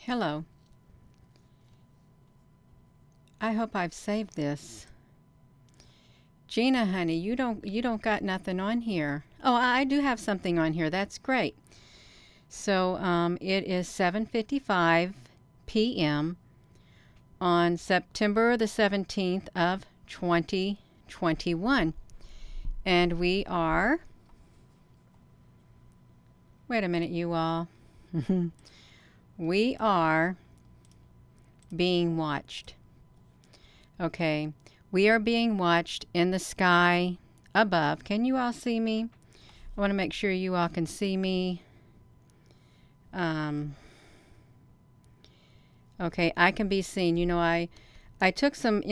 Hello. I hope I've saved this. Gina, honey, you don't got nothing on here. Oh, I do have something on here. That's great. So, it is 7:55 p.m. on September the 17th of 2021. And we are, wait a minute, you all. We are being watched. Okay, we are being watched in the sky above. Can you all see me? I want to make sure you all can see me. Okay, I can be seen. You know, I took some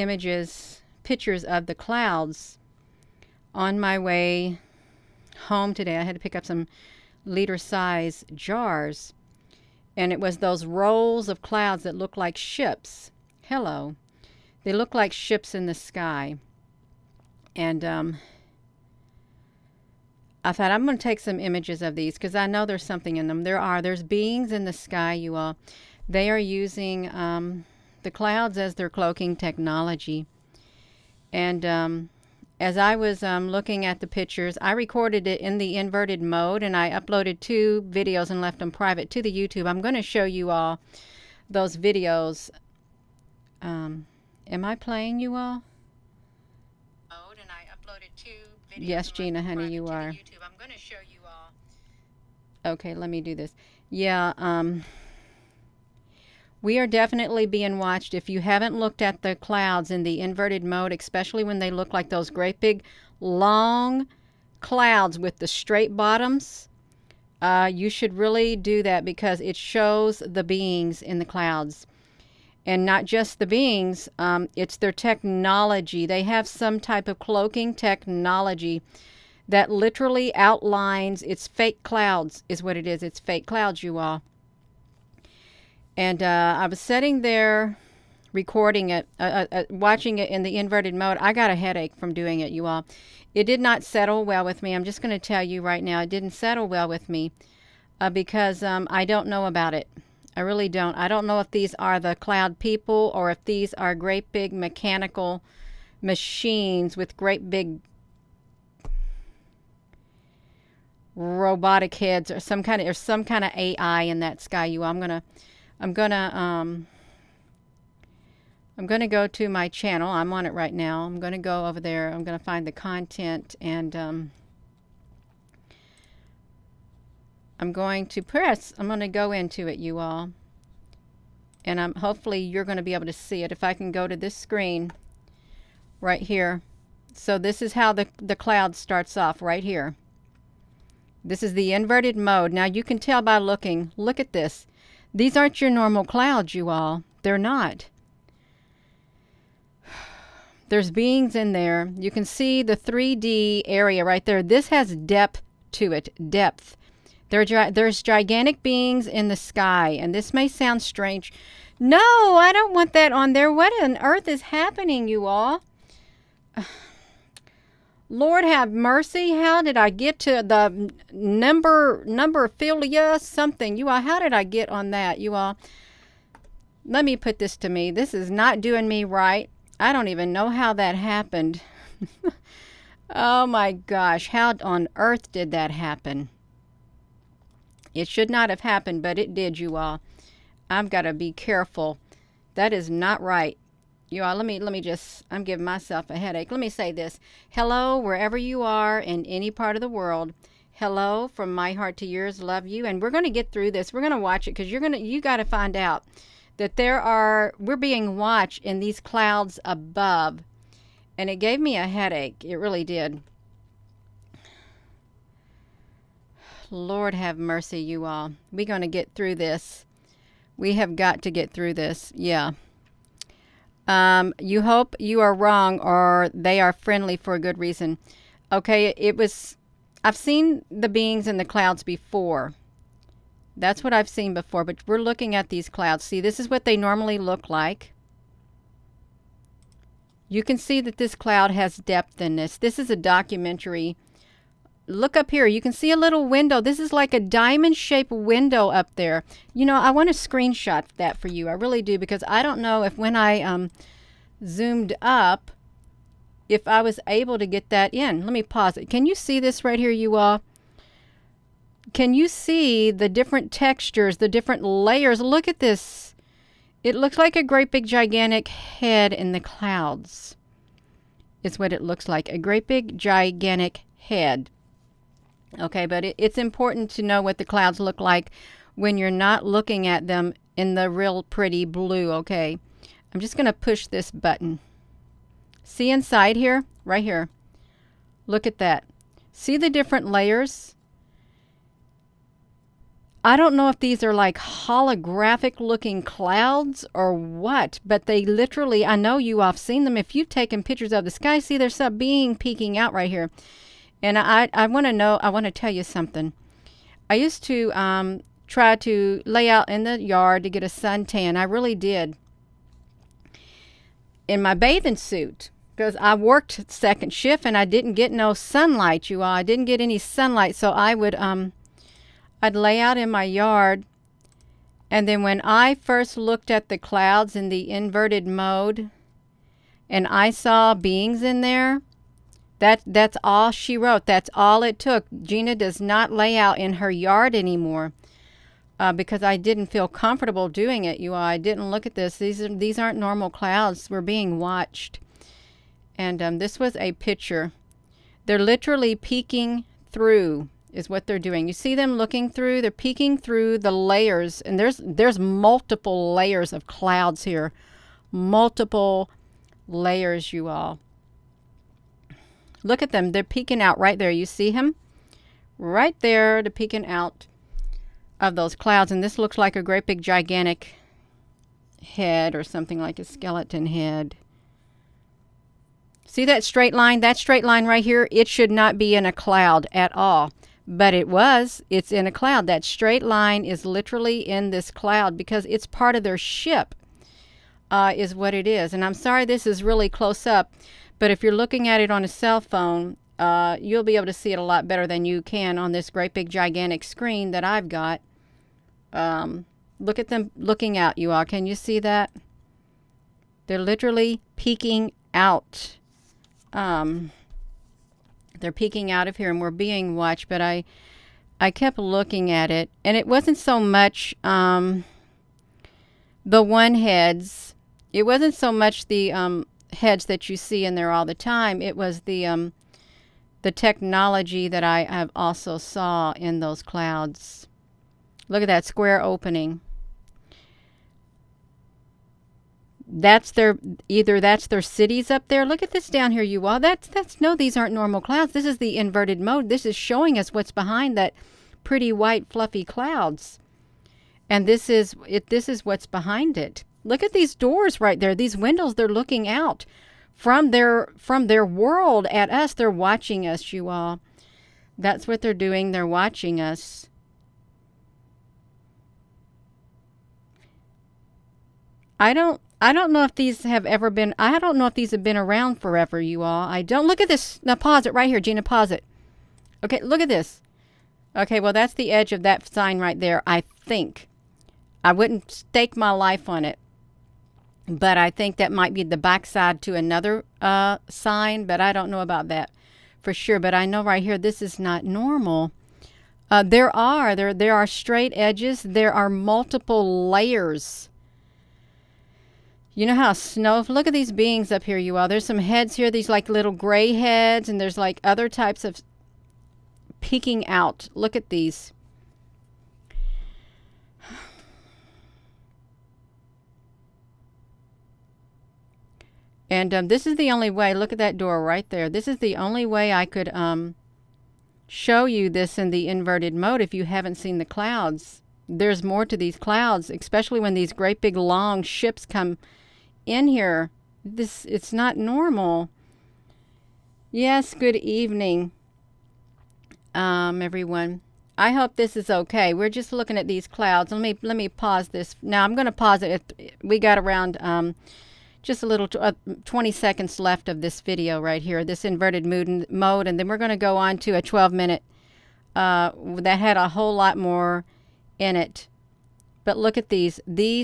pictures of the clouds on my way home today. I had to pick up some liter size jars, and it was those rolls of clouds that look like ships. Hello. They look like ships in the sky. And I thought I'm going to take some images of these because I know there's something in them. There's beings in the sky, you all. They are using the clouds as their cloaking technology. And as I was looking at the pictures, I recorded it in the inverted mode, and I uploaded 2 videos and left them private to the YouTube. I'm going to show you all those videos. Am I playing, you all? And I uploaded 2 videos. Yes, Gina, honey, you are. YouTube. I'm going to show you all. Okay, let me do this. Yeah, we are definitely being watched. If you haven't looked at the clouds in the inverted mode, especially when they look like those great big long clouds with the straight bottoms, you should really do that because it shows the beings in the clouds. And not just the beings, it's their technology. They have some type of cloaking technology that literally outlines, it's fake clouds is what it is. It's fake clouds, you all. And I was sitting there recording it, watching it in the inverted mode. I got a headache from doing it, you all. It did not settle well with me. I'm just going to tell you right now, it didn't settle well with me because I don't know about it. I really don't. I don't know if these are the cloud people or if these are great big mechanical machines with great big robotic heads or some kind of AI in that sky. I'm gonna go to my channel. I'm on it right now. I'm gonna go over there. I'm gonna find the content, and I'm going to go into it, you all. And hopefully you're going to be able to see it. If I can go to this screen right here. So this is how the cloud starts off right here. This is the inverted mode. Now you can tell by looking. Look at this. These aren't your normal clouds, you all. They're not. There's beings in there. You can see the 3D area right there. This has depth to it. Depth. There's gigantic beings in the sky, and this may sound strange. No, I don't want that on there. What on earth is happening, you all? Lord have mercy. How did I get to the numberphilia something? You all, how did I get on that, you all? Let me put this to me. This is not doing me right. I don't even know how that happened. Oh my gosh, how on earth did that happen? It should not have happened, but it did, you all. I've got to be careful. That is not right. You all, let me just, I'm giving myself a headache. Let me say this. Hello, wherever you are in any part of the world. Hello, from my heart to yours, love you. And we're going to get through this. We're going to watch it because you got to find out that we're being watched in these clouds above. And it gave me a headache. It really did. Lord have mercy, you all. We're going to get through this. We have got to get through this. Yeah. You hope you are wrong or they are friendly for a good reason. Okay, I've seen the beings in the clouds before. That's what I've seen before, but we're looking at these clouds. See, this is what they normally look like. You can see that this cloud has depth in this. This is a documentary look up here. You can see a little window. This is like a diamond-shaped window up there. You know, I want to screenshot that for you. I really do, because I don't know if when I zoomed up, if I was able to get that in. Let me pause it. Can you see this right here, you all? Can you see the different textures, the different layers? Look at this. It looks like a great big gigantic head in the clouds. Is what it looks like. A great big gigantic head. Okay, but it's important to know what the clouds look like when you're not looking at them in the real pretty blue. Okay, I'm just going to push this button. See inside here? Right here. Look at that. See the different layers? I don't know if these are like holographic looking clouds or what, but they literally, I know you all have seen them. If you've taken pictures of the sky, see there's a being peeking out right here. And I want to know, I want to tell you something. I used to try to lay out in the yard to get a suntan. I really did. In my bathing suit, because I worked second shift and I didn't get no sunlight, you all. I didn't get any sunlight, so I would I'd lay out in my yard, and then when I first looked at the clouds in the inverted mode and I saw beings in there, that's all she wrote. That's all it took. Gina does not lay out in her yard anymore because I didn't feel comfortable doing it, you all. I didn't look at this. These aren't normal clouds. We're being watched. And this was a picture. They're literally peeking through is what they're doing. You see them looking through? They're peeking through the layers, and there's multiple layers of clouds here. Multiple layers, you all. Look at them. They're peeking out right there. You see him? Right there, they're peeking out of those clouds, and this looks like a great big gigantic head or something, like a skeleton head. See that straight line? That straight line right here, it should not be in a cloud at all. But it was. It's in a cloud. That straight line is literally in this cloud because it's part of their ship, is what it is. And I'm sorry this is really close up, but if you're looking at it on a cell phone, you'll be able to see it a lot better than you can on this great big gigantic screen that I've got. Look at them looking out, you all. Can you see that? They're literally peeking out. They're peeking out of here, and we're being watched, but I kept looking at it, and it wasn't so much the one heads. It wasn't so much the heads that you see in there all the time. It was the technology that I have also saw in those clouds. Look at that square opening. That's their cities up there. Look at this down here, you all. No, these aren't normal clouds. This is the inverted mode. This is showing us what's behind that pretty white fluffy clouds. And this is what's behind it. Look at these doors right there. These windows, they're looking out from their world at us. They're watching us, you all. That's what they're doing. They're watching us. I don't know if these have ever been, I don't know if these have been around forever, you all. I don't. Look at this. Now pause it right here, Gina, pause it. Okay, look at this. Okay, well, that's the edge of that sign right there, I think. I wouldn't stake my life on it, but I think that might be the backside to another sign, but I don't know about that for sure. But I know right here, this is not normal. There are straight edges. There are multiple layers. You know how snow, look at these beings up here, you all. There's some heads here, these like little gray heads, and there's like other types of peeking out. Look at these. And this is the only way, look at that door right there. This is the only way I could show you this in the inverted mode if you haven't seen the clouds. There's more to these clouds, especially when these great big long ships come in here. It's not normal. Yes, good evening, everyone. I hope this is okay. We're just looking at these clouds. Let me pause this. Now I'm going to pause it. We got around just a little 20 seconds left of this video right here, this inverted mode, and then we're going to go on to a 12-minute that had a whole lot more in it. But look at these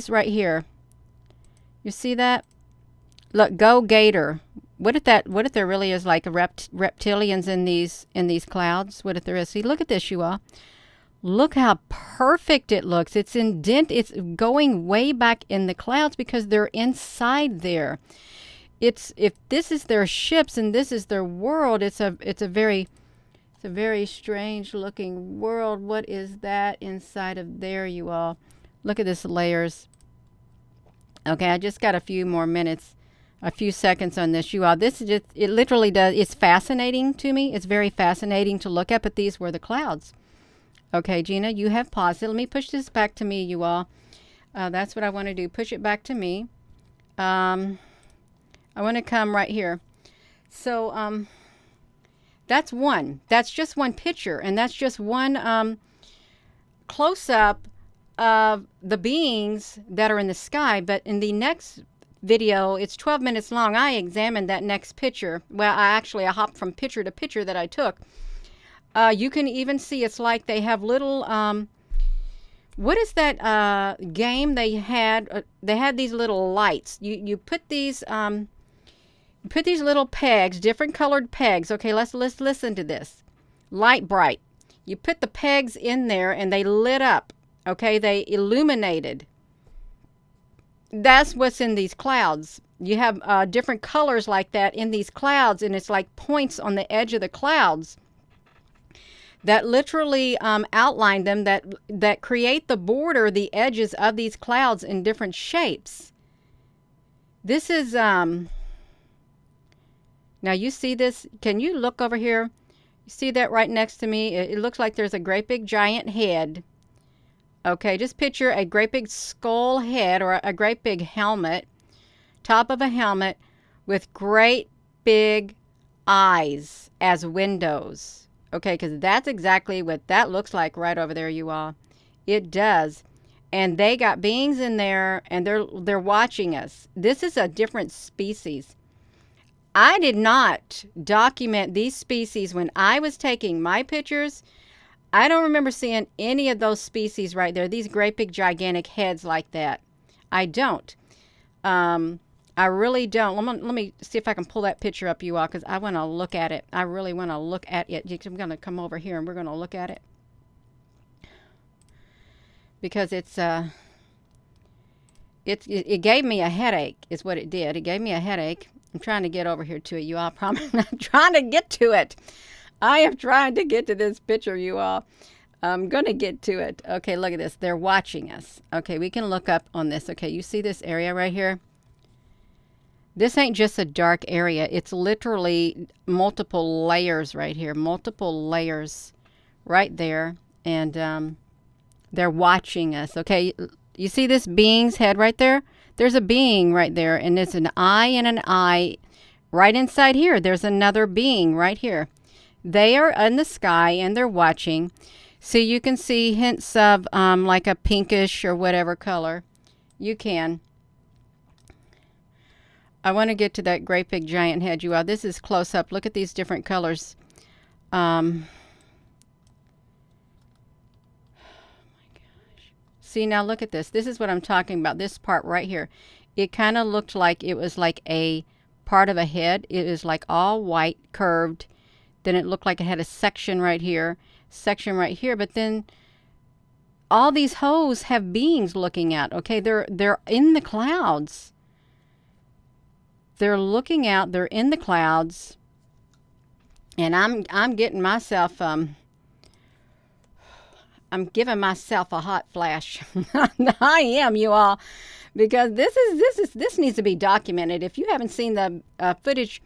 right here. You see that? Look, go gator. What if there really is like a reptilians in these clouds? What if there is? See, look at this, you all. Look how perfect it looks. It's it's going way back in the clouds because they're inside there. If this is their ships and this is their world, it's a very strange looking world. What is that inside of there, you all? Look at this layers. Okay, I just got a few more minutes, a few seconds on this, you all. This is just, it literally does, it's fascinating to me. It's very fascinating to look at, but these were the clouds. Okay, Gina, you have paused it. Let me push this back to me, you all. That's what I want to do. Push it back to me. I want to come right here. So that's one. That's just one picture, and that's just one close-up of the beings that are in the sky. But in the next video, it's 12 minutes long, I examined that next picture. Well, I hopped from picture to picture that I took. You can even see it's like they have little, what is that game they had? They had these little lights. You put these little pegs, different colored pegs. Okay, let's listen to this. Light bright. You put the pegs in there and they lit up. Okay, they illuminated. That's what's in these clouds. You have different colors like that in these clouds, and it's like points on the edge of the clouds that literally outline them, that create the border, the edges of these clouds in different shapes. This is, now you see this, can you look over here? You see that right next to me? It looks like there's a great big giant head. Okay, just picture a great big skull head or a great big helmet, top of a helmet with great big eyes as windows. Okay, because that's exactly what that looks like right over there, you all. It does. And they got beings in there, and they're watching us. This is a different species. I did not document these species when I was taking my pictures. I don't remember seeing any of those species right there. These great big gigantic heads like that. I don't. I really don't. Let me see if I can pull that picture up, you all, because I want to look at it. I really want to look at it. I'm going to come over here and we're going to look at it. Because it gave me a headache is what it did. It gave me a headache. I'm trying to get over here to it, you all. I promise. I'm trying to get to it. I am trying to get to this picture, you all. I'm going to get to it. Okay, look at this. They're watching us. Okay, we can look up on this. Okay, you see this area right here? This ain't just a dark area. It's literally multiple layers right here. Multiple layers right there. And they're watching us. Okay, you see this being's head right there? There's a being right there. And it's an eye and an eye. Right inside here, there's another being right here. They are in the sky and they're watching. So you can see hints of like a pinkish or whatever color. You can. I want to get to that great big giant head, you all. This is close up. Look at these different colors. Oh my gosh. See, now look at this. This is what I'm talking about. This part right here. It kind of looked like it was like a part of a head. It is like all white, curved. Then it looked like it had a section right here, but then all these hoes have beings looking out. Okay, they're in the clouds. They're looking out. They're in the clouds, and I'm getting myself I'm giving myself a hot flash. I am, you all, because this needs to be documented. If you haven't seen the footage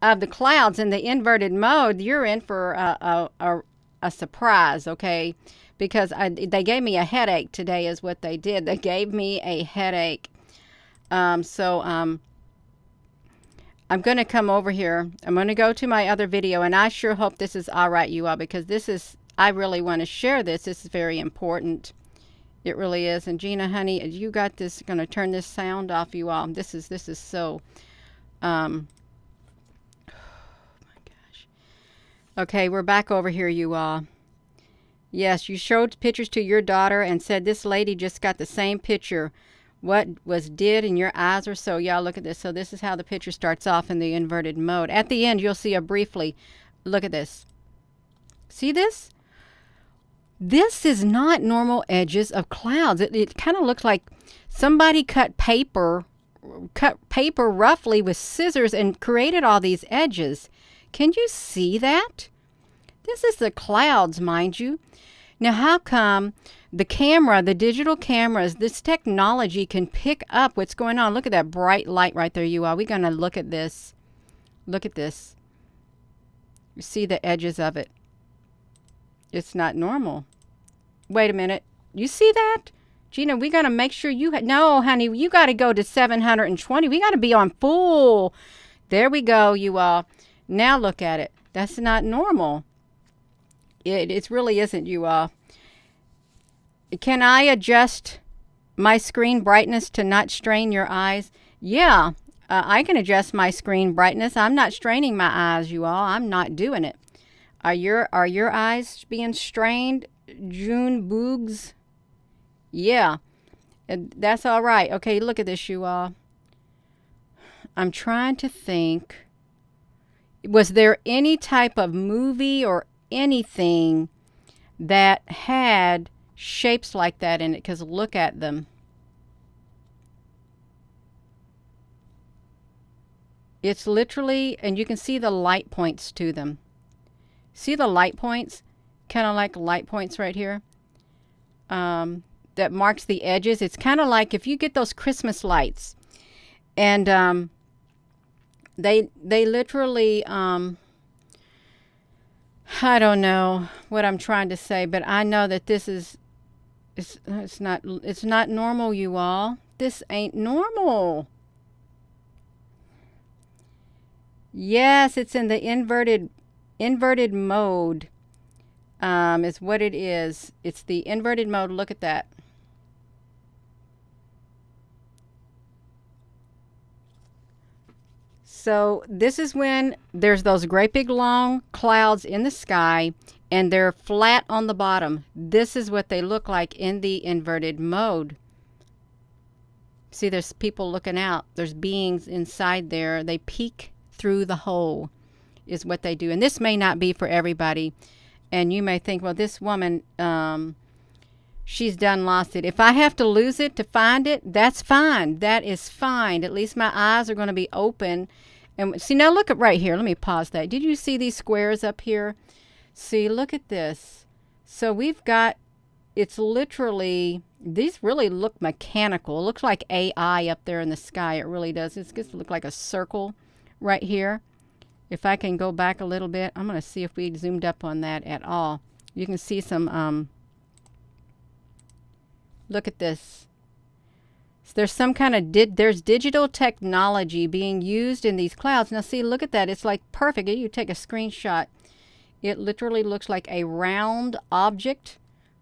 of the clouds in the inverted mode, you're in for a surprise, okay? Because they gave me a headache today is what they did. They gave me a headache. I'm going to come over here. I'm going to go to my other video, and I sure hope this is all right, you all, because I really want to share this. This is very important. It really is. And Gina, honey, you got this. Going to turn this sound off, you all. This is so. Um, okay, we're back over here, you all. Yes, you showed pictures to your daughter and said this lady just got the same picture. What was did in your eyes or so? Y'all look at this. So this is how the picture starts off in the inverted mode. At the end, you'll see a briefly. Look at this. See this? This is not normal edges of clouds. It kind of looks like somebody cut paper roughly with scissors and created all these edges. Can you see that? This is the clouds, mind you. Now, how come the camera, the digital cameras, this technology can pick up what's going on? Look at that bright light right there, you all. We're going to look at this. Look at this. You see the edges of it. It's not normal. Wait a minute. You see that? Gina, we got to make sure you... No, honey, you got to go to 720. We got to be on full. There we go, you all. Now look at it. That's not normal. It really isn't, you all. Can I adjust my screen brightness to not strain your eyes? Yeah, I can adjust my screen brightness. I'm not straining my eyes, you all. I'm not doing it. Are your eyes being strained, June Boogs? Yeah, that's all right. Okay, look at this, you all. I'm trying to think. Was there any type of movie or anything that had shapes like that in it? Because look at them. It's literally, and you can see the light points to them. See the light points? Kind of like light points right here. That marks the edges. It's kind of like if you get those Christmas lights. And they literally... I don't know what I'm trying to say, but I know that this is it's not normal, you all. This ain't normal. Yes, it's in the inverted mode. Is what it is. It's the inverted mode. Look at that. So this is when there's those great big long clouds in the sky and they're flat on the bottom. This is what they look like in the inverted mode. See, there's people looking out. There's beings inside there. They peek through the hole is what they do. And this may not be for everybody. And you may think, well, this woman, she's done lost it. If I have to lose it to find it, that's fine. That is fine. At least my eyes are going to be open. And see, now look at right here. Let me pause that. Did you see these squares up here? See, look at this. So we've got, it's literally, these really look mechanical. It looks like AI up there in the sky. It really does. It's going to look like a circle right here. If I can go back a little bit, I'm going to see if we zoomed up on that at all. You can see some, look at this. So there's some kind of, there's digital technology being used in these clouds. Now see, look at that. It's like perfect. You take a screenshot. It literally looks like a round object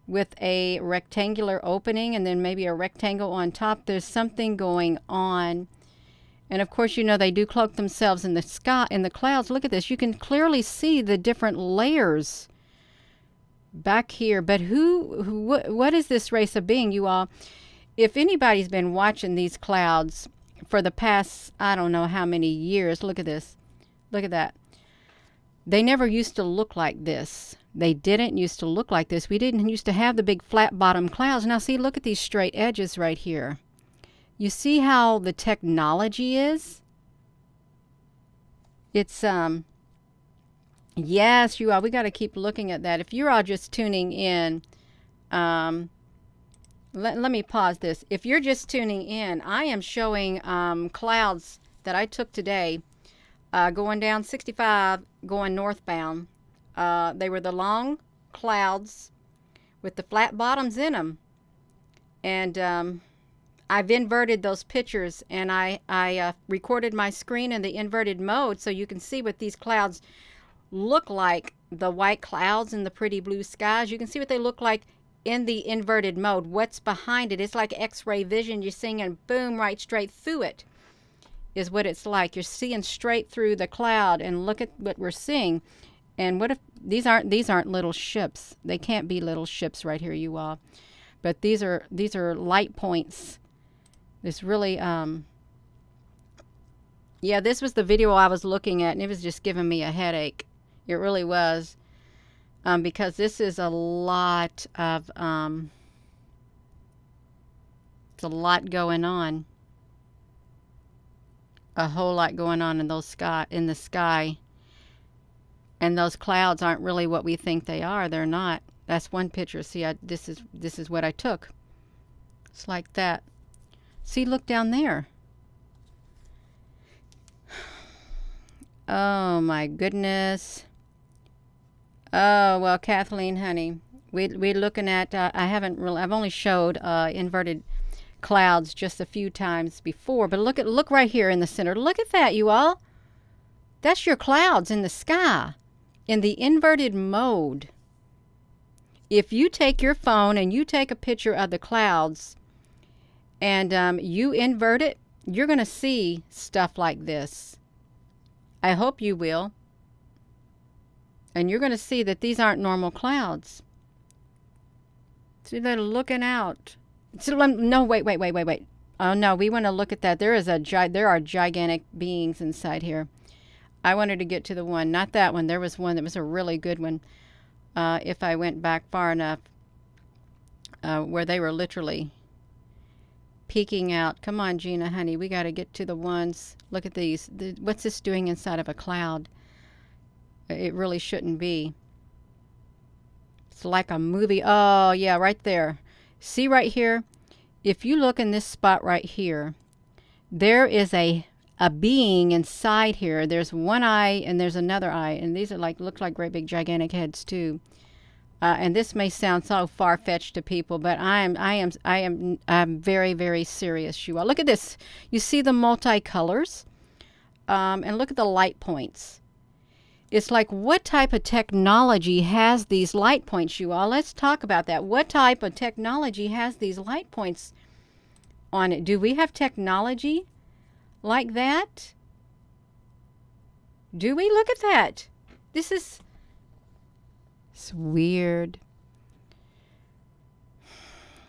with a rectangular opening and then maybe a rectangle on top. There's something going on. And of course, you know, they do cloak themselves in the sky, in the clouds. Look at this. You can clearly see the different layers back here. But what is this race of being, you all? If anybody's been watching these clouds for the past, I don't know how many years, look at this. Look at that. They never used to look like this. They didn't used to look like this. We didn't used to have the big flat bottom clouds. Now see, look at these straight edges right here. You see how the technology is? It's, yes, you are. We got to keep looking at that. If you're all just tuning in, let me pause this. If you're just tuning in, I am showing clouds that I took today going down 65, going northbound. They were the long clouds with the flat bottoms in them. And I've inverted those pictures, and I recorded my screen in the inverted mode so you can see what these clouds look like. The white clouds and the pretty blue skies. You can see what they look like in the inverted mode, what's behind it. It's like X-ray vision. You're seeing and boom, right straight through it is what it's like. You're seeing straight through the cloud, and look at what we're seeing. And what if these aren't little ships? They can't be little ships right here, you all. But these are light points. This really yeah, this was the video I was looking at, and it was just giving me a headache. It really was. Because this is a lot of it's a lot going on. A whole lot going on in the sky. And those clouds aren't really what we think they are. They're not. That's one picture. See, this is what I took. It's like that. See, look down there. Oh my goodness. Oh well, Kathleen, honey, we're looking at. I've only showed inverted clouds just a few times before, but look right here in the center. Look at that, you all. That's your clouds in the sky, in the inverted mode. If you take your phone and you take a picture of the clouds, and you invert it, you're gonna see stuff like this. I hope you will. And you're going to see that these aren't normal clouds. See, they're looking out. So, no, wait. Oh, no, we want to look at that. There are gigantic beings inside here. I wanted to get to the one, not that one. There was one that was a really good one. If I went back far enough, where they were literally peeking out. Come on, Gina, honey, we got to get to the ones. Look at these. What's this doing inside of a cloud? It really shouldn't be. It's like a movie. Oh, yeah, right there. See right here? If you look in this spot right here, there is a being inside here. There's one eye and there's another eye. And these are look like great big gigantic heads too. And this may sound so far-fetched to people, but I'm very, very serious, you all. Look at this. You see the multicolors? And look at the light points. It's like, what type of technology has these light points, you all? Let's talk about that. What type of technology has these light points on it? Do we have technology like that? Do we? Look at that. It's weird.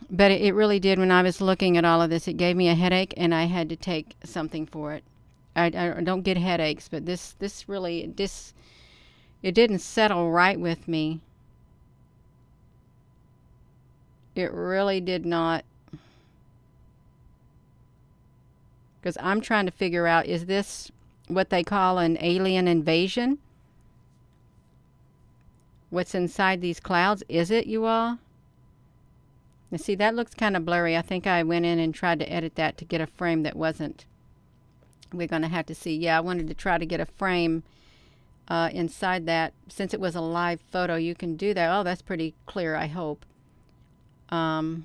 But it really did. When I was looking at all of this, it gave me a headache, and I had to take something for it. I don't get headaches, but this really it didn't settle right with me. It really did not. Because I'm trying to figure out, is this what they call an alien invasion? What's inside these clouds? Is it, you all? Now see, that looks kind of blurry. I think I went in and tried to edit that to get a frame that wasn't. We're going to have to see. Yeah, I wanted to try to get a frame inside that. Since it was a live photo, you can do that. Oh, that's pretty clear, I hope. To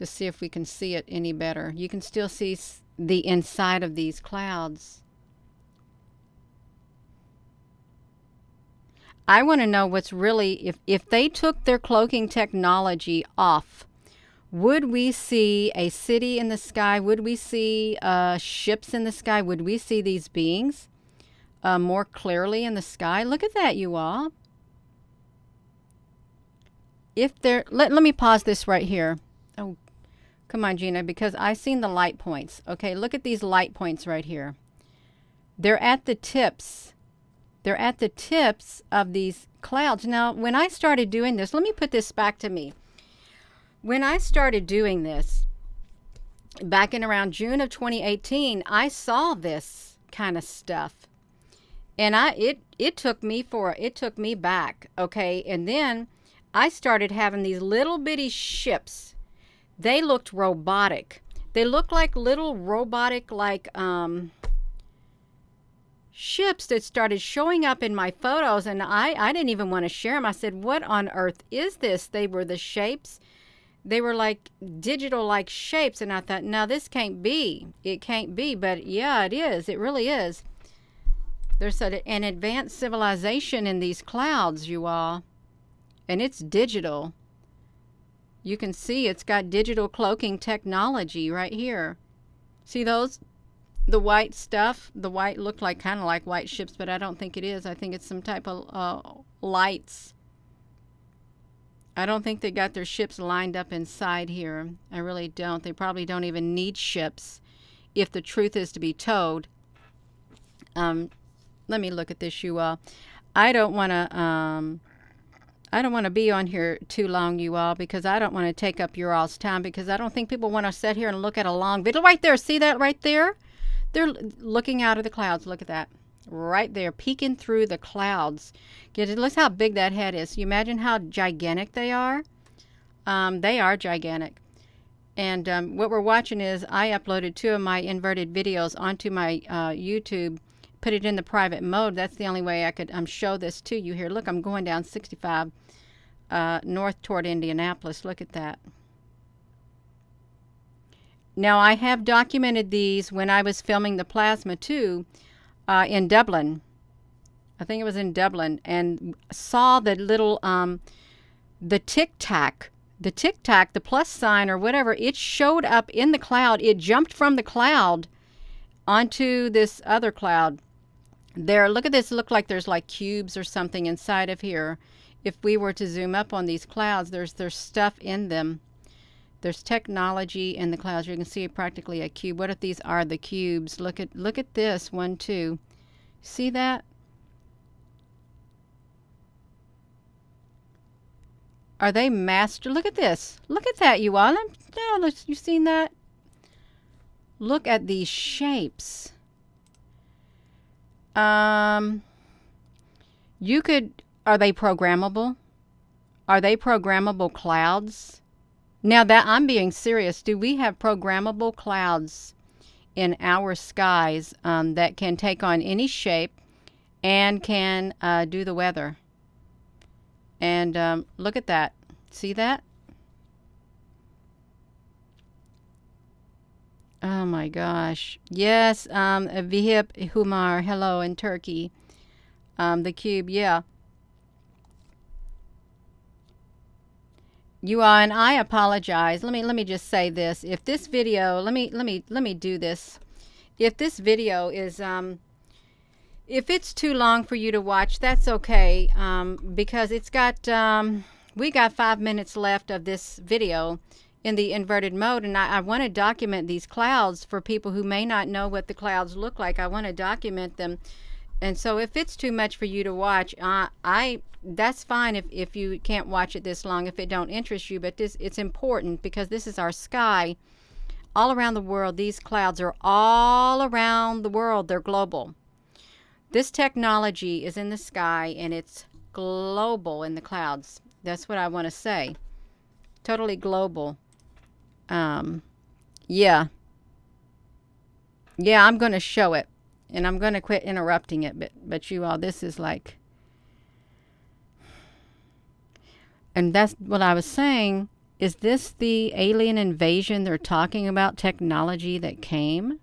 see if we can see it any better. You can still see the inside of these clouds. I want to know what's really, if they took their cloaking technology off, would we see a city in the sky? Would we see ships in the sky? Would we see these beings more clearly in the sky? Look at that, you all. If they're, let me pause this right here. Oh, come on, Gina, because I've seen the light points. Okay, look at these light points right here. They're at the tips. They're at the tips of these clouds. Now, when I started doing this, let me put this back to me. When I started doing this, back in around June of 2018, I saw this kind of stuff. And it took me back, okay? And then I started having these little bitty ships. They looked robotic. They looked like little robotic, ships that started showing up in my photos, and I didn't even want to share them. I said, what on earth is this? They were the shapes. They were like digital like shapes, and I thought, no, this can't be. It can't be, but yeah, it is. It really is. There's an advanced civilization in these clouds, you all, and it's digital. You can see it's got digital cloaking technology right here. See those? The white stuff, the white look like kind of like white ships, but I don't think it is. I think it's some type of lights. I don't think they got their ships lined up inside here. I really don't. They probably don't even need ships if the truth is to be told. Let me look at this, you all. I don't want to be on here too long, you all, because I don't want to take up your all's time, because I don't think people want to sit here and look at a long video. Right there, see that right there? They're looking out of the clouds. Look at that. Right there, peeking through the clouds. Look how big that head is. You imagine how gigantic they are? They are gigantic. And what we're watching is I uploaded 2 of my inverted videos onto my YouTube, put it in the private mode. That's the only way I could show this to you here. Look, I'm going down 65 north toward Indianapolis. Look at that. Now, I have documented these when I was filming the plasma too in Dublin. I think it was in Dublin, and saw the little, the tic-tac, the plus sign or whatever, it showed up in the cloud. It jumped from the cloud onto this other cloud. There, look at this. Look like there's like cubes or something inside of here. If we were to zoom up on these clouds, there's stuff in them. There's technology in the clouds. You can see practically a cube. What if these are the cubes? Look at this one too. See that? Are they master? Look at this. Look at that, you all. No, you seen that? Look at these shapes. You could. Are they programmable? Are they programmable clouds? Now that I'm being serious, do we have programmable clouds in our skies that can take on any shape and can do the weather? And look at that. See that? Oh my gosh. Yes, Vihip Humar, hello in Turkey. The cube, yeah. You are, and I apologize. Let me just say this. If this video, let me do this. If this video is if it's too long for you to watch, that's okay. Because it's got we got 5 minutes left of this video in the inverted mode, and I want to document these clouds for people who may not know what the clouds look like. I want to document them. And so if it's too much for you to watch, that's fine if you can't watch it this long, if it don't interest you. But it's important because this is our sky all around the world. These clouds are all around the world. They're global. This technology is in the sky, and it's global in the clouds. That's what I want to say. Totally global. Yeah, I'm going to show it. And I'm going to quit interrupting it, but you all, this is like... And that's what I was saying. Is this the alien invasion they're talking about, technology that came?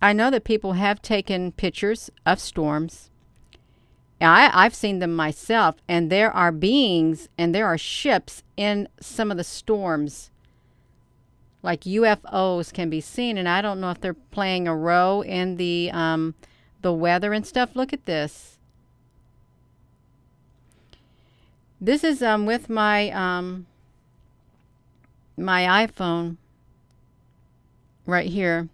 I know that people have taken pictures of storms. I've seen them myself, and there are beings and there are ships in some of the storms. Like UFOs can be seen, and I don't know if they're playing a role in the weather and stuff. Look at this. This is with my my iPhone right here.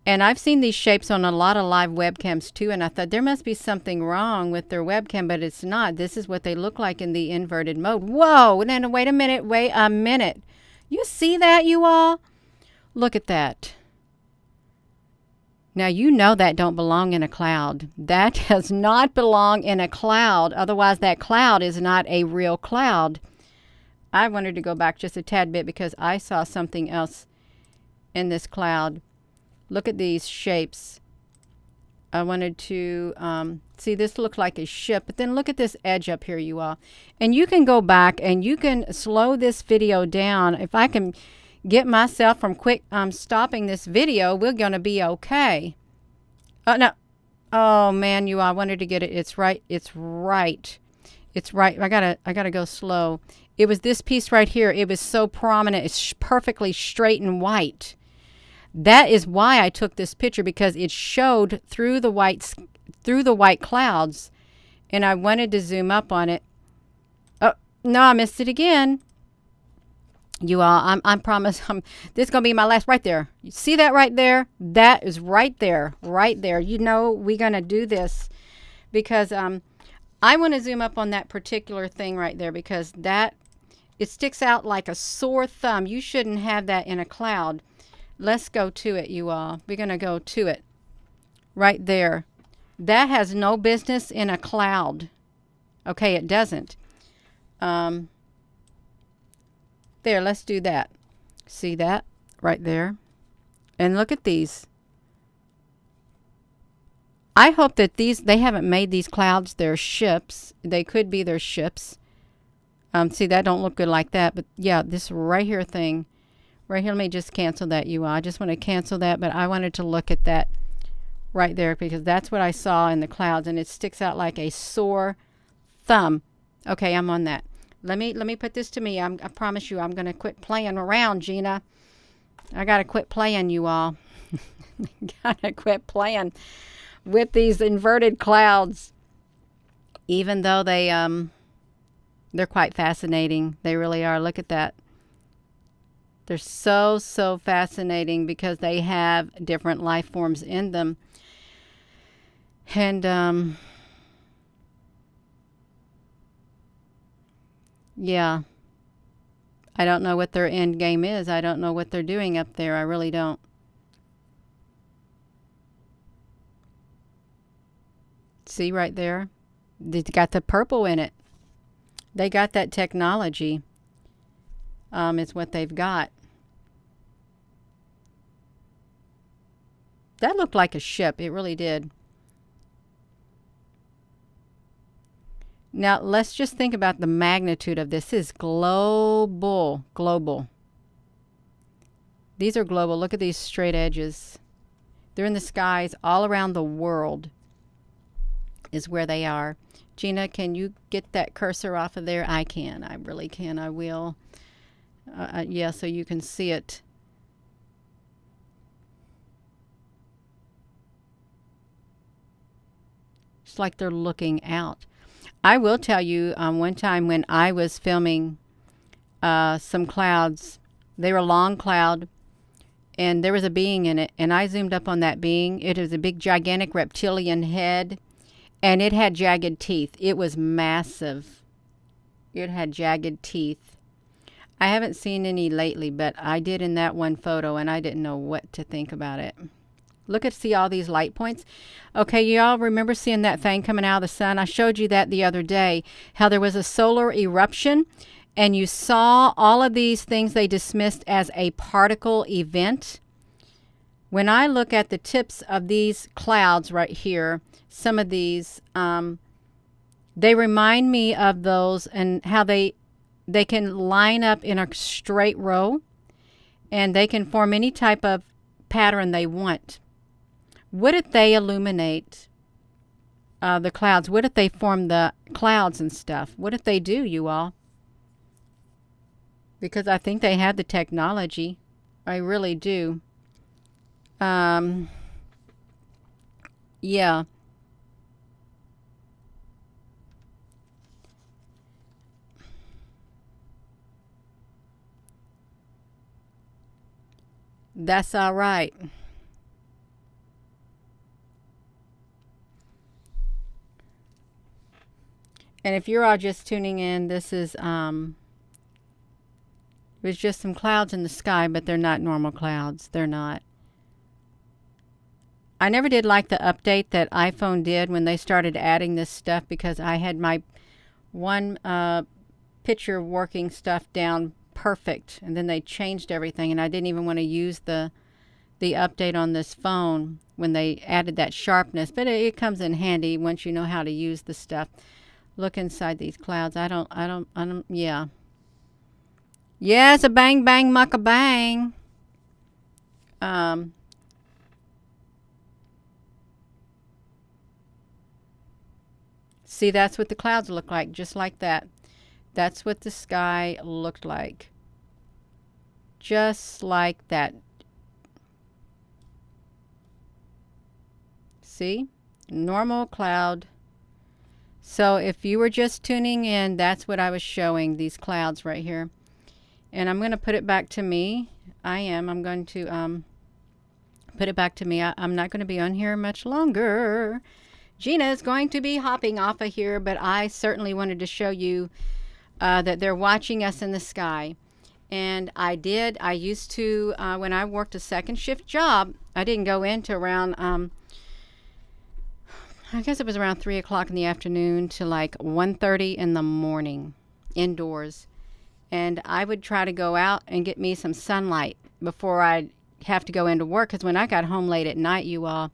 And I've seen these shapes on a lot of live webcams too, and I thought there must be something wrong with their webcam, but it's not. This is what they look like in the inverted mode. Whoa, and wait a minute. You see that, you all? Look at that. Now, you know that don't belong in a cloud. That does not belong in a cloud. Otherwise, that cloud is not a real cloud. I wanted to go back just a tad bit because I saw something else in this cloud. Look at these shapes. I wanted to see, this looks like a ship, but then look at this edge up here, you all. And you can go back and you can slow this video down. If I can get myself from quick stopping this video, we're going to be okay. Oh, no. Oh, man, you all, I wanted to get it. It's right. It's right. I gotta go slow. It was this piece right here. It was so prominent. It's perfectly straight and white. That is why I took this picture, because it showed through the white clouds, and I wanted to zoom up on it. Oh no, I missed it again. You all, I'm promise. This is gonna be my last. Right there. You see that right there? That is right there, right there. You know we're gonna do this because I want to zoom up on that particular thing right there, because it sticks out like a sore thumb. You shouldn't have that in a cloud. Let's go to it, you all. We're going to go to it right there. That has no business in a cloud. Okay, it doesn't. There, let's do that. See that right there? And look at these. I hope that they haven't made these clouds their ships. They could be their ships. See, that don't look good like that. But yeah, this right here thing. Right here, let me just cancel that, you all. I just want to cancel that, but I wanted to look at that right there, because that's what I saw in the clouds, and it sticks out like a sore thumb. Okay, I'm on that. Let me put this to me. I promise you I'm going to quit playing around, Gina. I got to quit playing, you all. Got to quit playing with these inverted clouds, even though they're quite fascinating. They really are. Look at that. They're so fascinating because they have different life forms in them. And yeah, I don't know what their end game is. I don't know what they're doing up there. I really don't. See right there? They got the purple in it. They got that technology. Is what they've got. That looked like a ship. It really did. Now, let's just think about the magnitude of this. This is global. Global. These are global. Look at these straight edges. They're in the skies all around the world is where they are. Gina, can you get that cursor off of there? I can. I really can. I will. Yeah, so you can see it. It's like they're looking out. I will tell you, one time when I was filming some clouds, they were a long cloud, and there was a being in it, and I zoomed up on that being. It was a big, gigantic reptilian head, and it had jagged teeth. It was massive. It had jagged teeth. I haven't seen any lately, but I did in that one photo, and I didn't know what to think about it. See all these light points. Okay, you all remember seeing that thing coming out of the sun? I showed you that the other day, how there was a solar eruption, and you saw all of these things they dismissed as a particle event. When I look at the tips of these clouds right here, some of these, they remind me of those, and how they can line up in a straight row, and they can form any type of pattern they want. What if they illuminate the clouds? What if they form the clouds and stuff? What if they do, you all? Because I think they have the technology. I really do. Yeah. That's all right. And if you're all just tuning in, this is there's just some clouds in the sky, but they're not normal clouds. They're not. I never did like the update that iPhone did when they started adding this stuff, because I had my one picture working stuff down perfect, and then they changed everything, and I didn't even want to use the update on this phone when they added that sharpness. But it comes in handy once you know how to use the stuff. Look inside these clouds. I don't, yeah. Yeah, it's a bang, bang, mucka bang. See, that's what the clouds look like, just like that. That's what the sky looked like. Just like that. See? Normal cloud. So if you were just tuning in, that's what I was showing, these clouds right here. And I'm going to put it back to me. I'm going to put it back to me. I'm not going to be on here much longer. Gina is going to be hopping off of here, but I certainly wanted to show you that they're watching us in the sky. And I used to, when I worked a second shift job, I didn't go into around, I guess it was around 3 o'clock in the afternoon to like 1:30 in the morning indoors. And I would try to go out and get me some sunlight before I'd have to go into work. Because when I got home late at night, you all,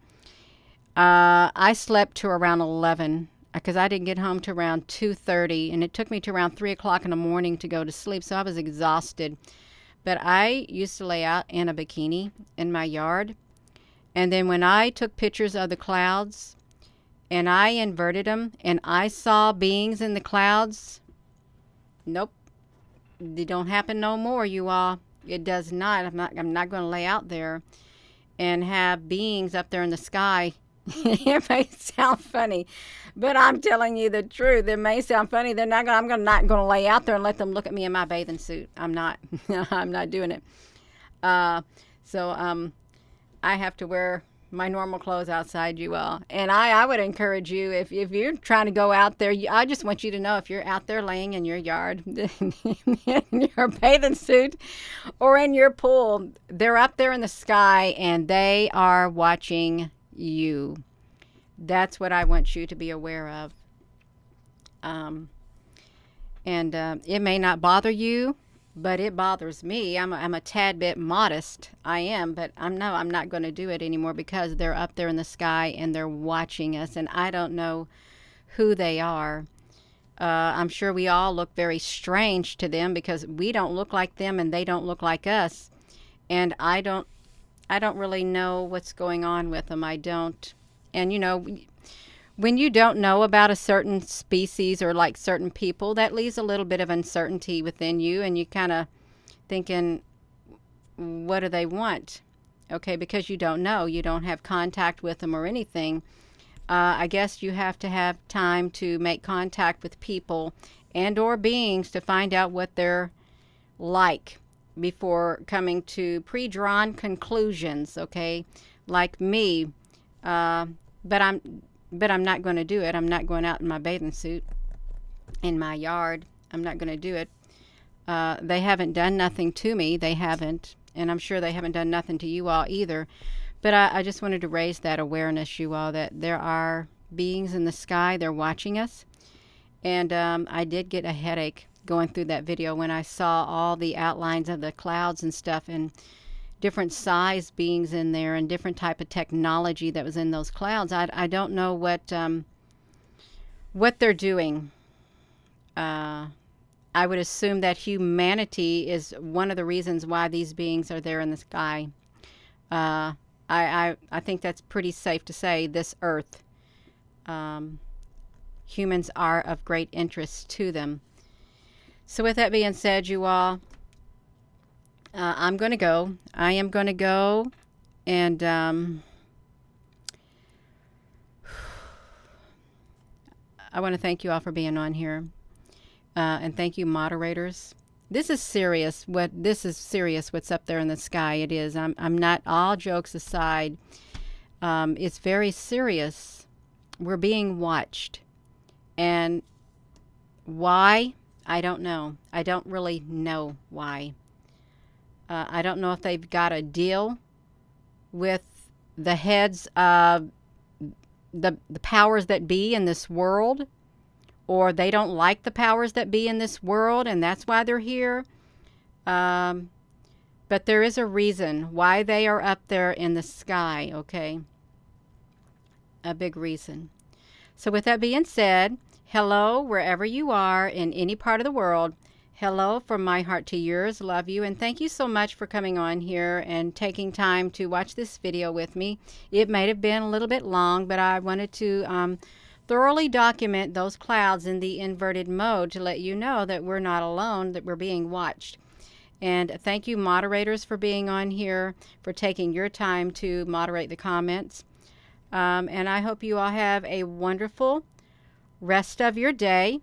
I slept to around 11 because I didn't get home to around 2:30. And it took me to around 3 o'clock in the morning to go to sleep. So I was exhausted. But I used to lay out in a bikini in my yard. And then when I took pictures of the clouds and I inverted them and I saw beings in the clouds, nope. It don't happen no more, you all. It does not. I'm not going to lay out there and have beings up there in the sky. It may sound funny, but I'm telling you the truth. It may sound funny. I'm not going to lay out there and let them look at me in my bathing suit. I'm not. I'm not doing it. So I have to wear my normal clothes outside, you all. And I would encourage you, if you're trying to go out there, I just want you to know, if you're out there laying in your yard in your bathing suit or in your pool, they're up there in the sky and they are watching you. That's what I want you to be aware of. It may not bother you, but it bothers me. I'm a tad bit modest. I am, but I'm not going to do it anymore because they're up there in the sky and they're watching us, and I don't know who they are. I'm sure we all look very strange to them because we don't look like them and they don't look like us. And I don't really know what's going on with them. I don't. And you know, when you don't know about a certain species or like certain people, that leaves a little bit of uncertainty within you, and you kind of thinking, what do they want? Okay, because you don't know, you don't have contact with them or anything. I guess you have to have time to make contact with people and or beings to find out what they're like before coming to pre-drawn conclusions. Okay, like me, but I'm not going to do it. I'm not going out in my bathing suit in my yard. I'm not going to do it. They haven't done nothing to me. They haven't. And I'm sure they haven't done nothing to you all either. But I just wanted to raise that awareness, you all, that there are beings in the sky. They're watching us. And I did get a headache going through that video when I saw all the outlines of the clouds and stuff, and different size beings in there and different type of technology that was in those clouds. I don't know what they're doing. I would assume that humanity is one of the reasons why these beings are there in the sky. I think that's pretty safe to say. This earth, humans are of great interest to them. So with that being said, you all, I'm going to go. I am going to go, and I want to thank you all for being on here, and thank you, moderators. This is serious. What's up there in the sky? It is. I'm not. All jokes aside, it's very serious. We're being watched, and why? I don't know. I don't really know why. I don't know if they've got a deal with the heads of the powers that be in this world, or they don't like the powers that be in this world, and that's why they're here. But there is a reason why they are up there in the sky, okay? A big reason. So with that being said, hello, wherever you are in any part of the world. Hello from my heart to yours. Love you, and thank you so much for coming on here and taking time to watch this video with me. It may have been a little bit long, but I wanted to thoroughly document those clouds in the inverted mode to let you know that we're not alone, that we're being watched. And thank you, moderators, for being on here, for taking your time to moderate the comments. And I hope you all have a wonderful rest of your day.